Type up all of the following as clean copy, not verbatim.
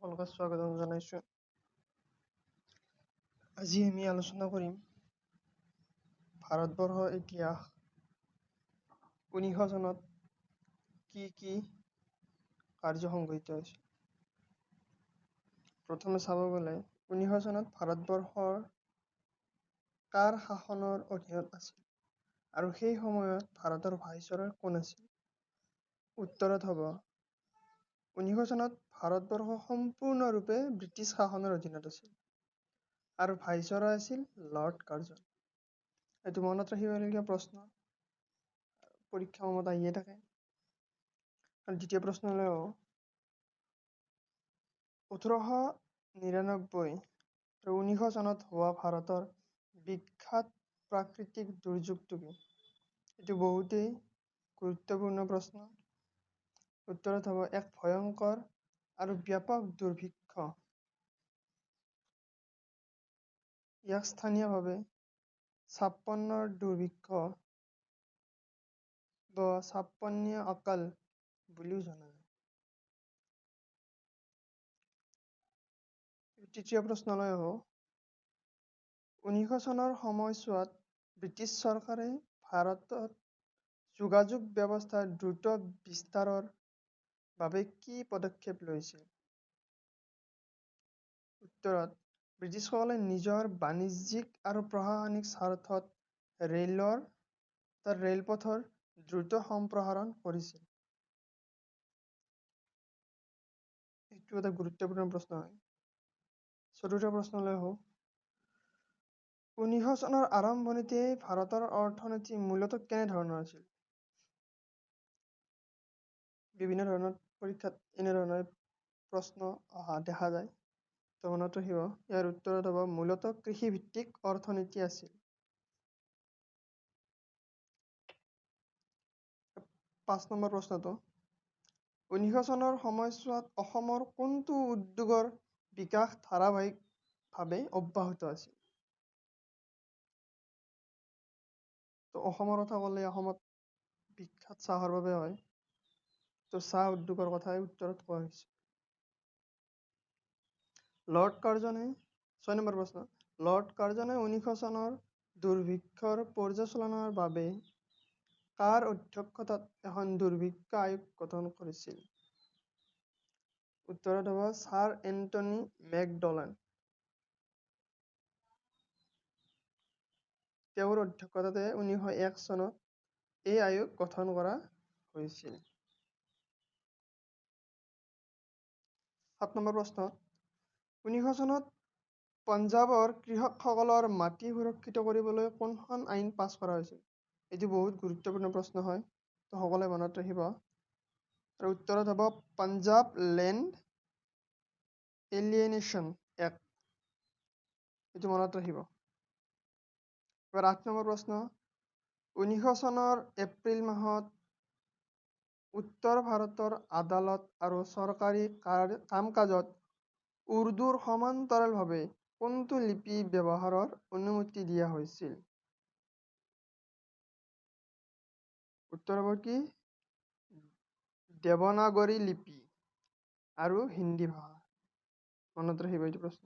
সকলকে স্বাগতম জনাইছোঁ। আজি আমি আলোচনা কৰিম ভাৰতবৰ্ষৰ ইতিহাস। 1900 চনত কি কি কাৰ্য সংঘটিত হৈছিল। প্ৰথমে চাব গ'লে 1900 চনত ভাৰতবৰ্ষৰ কাৰ শাসনৰ অধীনত আছিল আৰু সেই সময়ত ভাৰতৰ ভাইচৰয় কোন আছিল? উত্তৰত হ'ব 1900 চনত ভাৰতবৰ্ষ সম্পূৰ্ণৰূপে ব্ৰিটিছ শাসনৰ অধীনত আছিল আৰু ভাইচৰয় আছিল লৰ্ড কাৰ্জন। এইটো মনত ৰাখিবলগীয়া প্ৰশ্ন, পৰীক্ষা সময়ত আহিয়ে থাকে। আৰু দ্বিতীয় প্ৰশ্নলৈ 1899 আৰু 1900 চনত হোৱা ভাৰতৰ বিখ্যাত প্ৰাকৃতিক দুৰ্যোগটো কি? এইটো বহুতেই গুৰুত্বপূৰ্ণ প্ৰশ্ন। উত্তৰত হ'ব এক ভয়ংকৰ আৰু ব্যাপক দুৰ্ভিক্ষ। ইয়াক স্থানীয়ভাৱে 56 দুৰ্ভিক্ষ বা 56 অকাল বুলিও জনা যায়। তৃতীয় প্ৰশ্নলৈ 1900 চনৰ সময়ছোৱাত ব্ৰিটিছ চৰকাৰে ভাৰতত যোগাযোগ ব্যৱস্থাৰ দ্ৰুত বিস্তাৰৰ বাবে কি পদক্ষেপ লৈছিল? উত্তৰত ব্ৰিটিছসকলে নিজৰ বাণিজ্যিক আৰু প্ৰশাসনিক স্বাৰ্থত ৰেলপথৰ দ্ৰুত সম্প্ৰসাৰণ কৰিছিল। এইটো এটা গুৰুত্বপূৰ্ণ প্ৰশ্ন হয়। চতুৰ্থ প্ৰশ্নলৈ 1900 চনৰ আৰম্ভণিতে ভাৰতৰ অৰ্থনীতি মূলতঃ কেনেধৰণৰ আছিল? বিভিন্ন ধৰণৰ পৰীক্ষাত এনেধৰণৰ প্ৰশ্ন অহা দেখা যায়। তো মনত ৰাখিব, ইয়াৰ উত্তৰত হ'ব মূলতঃ কৃষিভিত্তিক অৰ্থনীতি আছিল। 5 নম্বৰ প্ৰশ্নটো 1900 চনৰ সময়ছোৱাত অসমৰ কোনটো উদ্যোগৰ বিকাশ ধাৰাবাহিকভাৱে অব্যাহত আছিল? তো অসমৰ কথা ক'লে অসমত বিখ্যাত চাহৰ বাবে হয়, তো চাহ উদ্যোগৰ কথাই উত্তৰত কোৱা হৈছে। লৰ্ড কাৰ্জনে 6 নম্বৰ প্ৰশ্ন লৰ্ড কাৰ্জনে 1900 চনৰ দুৰ্ভিক্ষৰ পৰ্যালোচনাৰ বাবে কাৰ অধ্যক্ষতাত এখন দুৰ্ভিক্ষ আয়োগ গঠন কৰিছিল? উত্তৰত হ'ব ছাৰ এণ্টনি মেকডনাল্ড। তেওঁৰ অধ্যক্ষতাতে 1901 চনত এই আয়োগ গঠন কৰা হৈছিল। 7 নম্বৰ প্ৰশ্ন 1900 চনত পঞ্জাৱৰ কৃষকসকলৰ মাটি সুৰক্ষিত কৰিবলৈ কোনখন আইন পাছ কৰা হৈছিল? এইটো বহুত গুৰুত্বপূৰ্ণ প্ৰশ্ন হয়, তো সকলোৱে মনত ৰাখিব। আৰু উত্তৰত হ'ব পঞ্জাৱ লেণ্ড এলিয়েনেশ্যন এক্ট। এইটো মনত ৰাখিব। এবাৰ 8 নম্বৰ প্ৰশ্ন 1900 চনৰ এপ্ৰিল মাহত উত্তৰ ভাৰতৰ আদালত আৰু চৰকাৰী কাম-কাজত উৰ্দুৰ সমান্তৰালভাৱে কোনটো লিপি ব্যৱহাৰৰ অনুমতি দিয়া হৈছিল? উত্তৰ হ'ব কি? দেৱনাগৰী লিপি আৰু হিন্দী ভাষা। মনত ৰাখিব এইটো প্ৰশ্ন।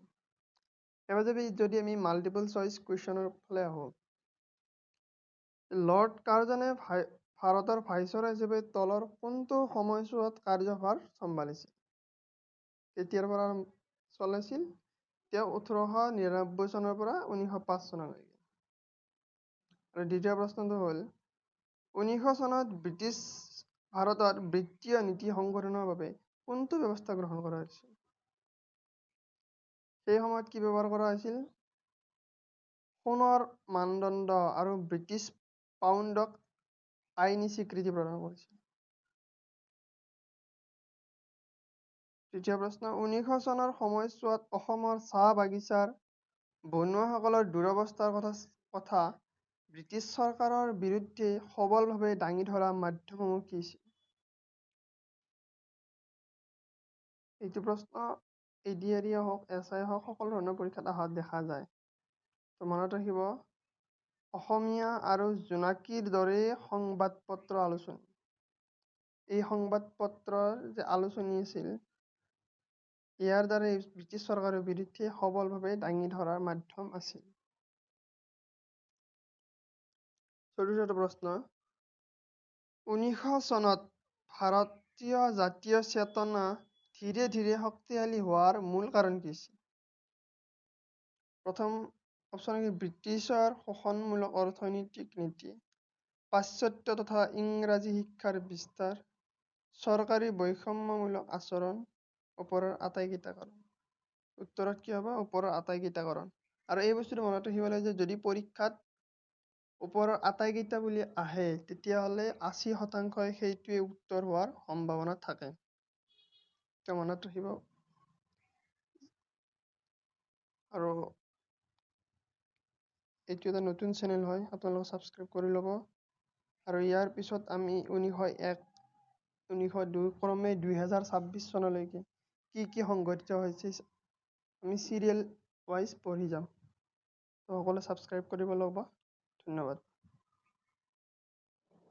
এবাৰ যদি আমি মাল্টিপল চইচ কুৱেশ্যনৰ ফালে আহোঁ, লৰ্ড কাৰ্জনে ভাৰতৰ ভাইচৰয় হিচাপে তলৰ কোনটো সময়ছোৱাত কাৰ্যভাৰ চম্ভালিছিল? কেতিয়াৰ পৰা চলাইছিল? তেওঁ 1899 চনৰ পৰা 1905 চনলৈকে। আৰু দ্বিতীয় প্ৰশ্নটো হ'ল 1900 চনত ব্ৰিটিছ ভাৰতত বিত্তীয় নীতি সংশোধনৰ বাবে কোনটো ব্যৱস্থা গ্ৰহণ কৰা হৈছিল? সেই সময়ত কি ব্যৱহাৰ কৰা হৈছিল? সোণৰ মানদণ্ড আৰু ব্ৰিটিছ পাউণ্ডক আইনী স্বীকৃতি প্ৰদান কৰিছিল। তৃতীয় প্ৰশ্ন 1900 চনৰ সময়ছোৱাত অসমৰ চাহ বাগিচাৰ বনুৱাসকলৰ দুৰৱস্থাৰ কথা ব্ৰিটিছ চৰকাৰৰ বিৰুদ্ধে সবলভাৱে দাঙি ধৰা মাধ্যমসমূহ কি আছিল? এইটো প্ৰশ্ন ADRE হওক SI হওক সকলো ধৰণৰ পৰীক্ষাত অহা দেখা যায়। তো মনত ৰাখিব অসমীয়া আৰু জোনাকীৰ দৰে সংবাদপত্ৰ আলোচনী। এই সংবাদপত্ৰৰ যে আলোচনী আছিল ইয়াৰ দ্বাৰা ব্ৰিটিছ চৰকাৰৰ বিৰুদ্ধে সবলভাৱে দাঙি ধৰাৰ মাধ্যম আছিল। চতুৰ্থটো প্ৰশ্ন, 1900 চনত ভাৰতীয় জাতীয় চেতনা ধীৰে ধীৰে শক্তিশালী হোৱাৰ মূল কাৰণ কি আছিল? প্ৰথম অপশ্যন কি ব্ৰিটিছৰ শোষণমূলক অৰ্থনৈতিক নীতি, পাশ্চাত্য তথা ইংৰাজী শিক্ষাৰ বিস্তাৰ, চৰকাৰী বৈষম্যমূলক আচৰণ, ওপৰৰ আটাইকেইটা কাৰণ। উত্তৰত কি হ'ব? ওপৰৰ আটাইকেইটা কাৰণ। আৰু এই বস্তুটো মনত ৰাখিব লাগে যে যদি পৰীক্ষাত ওপৰৰ আটাইকেইটা বুলি আহে তেতিয়াহ'লে 80% সেইটোৱে উত্তৰ হোৱাৰ সম্ভাৱনা থাকে। তো মনত ৰাখিব। আৰু এইটো এটা নতুন চেনেল হয়, আপোনালোকে ছাবস্ক্ৰাইব কৰি ল'ব। আৰু ইয়াৰ পিছত আমি 1901, 1902 ক্ৰমে 2026 চনলৈকে কি কি সংঘটিত হৈছে আমি চিৰিয়েল ৱাইজ পঢ়ি যাম। তো সকলোৱে ছাবস্ক্ৰাইব কৰিব ল'ব। ধন্যবাদ।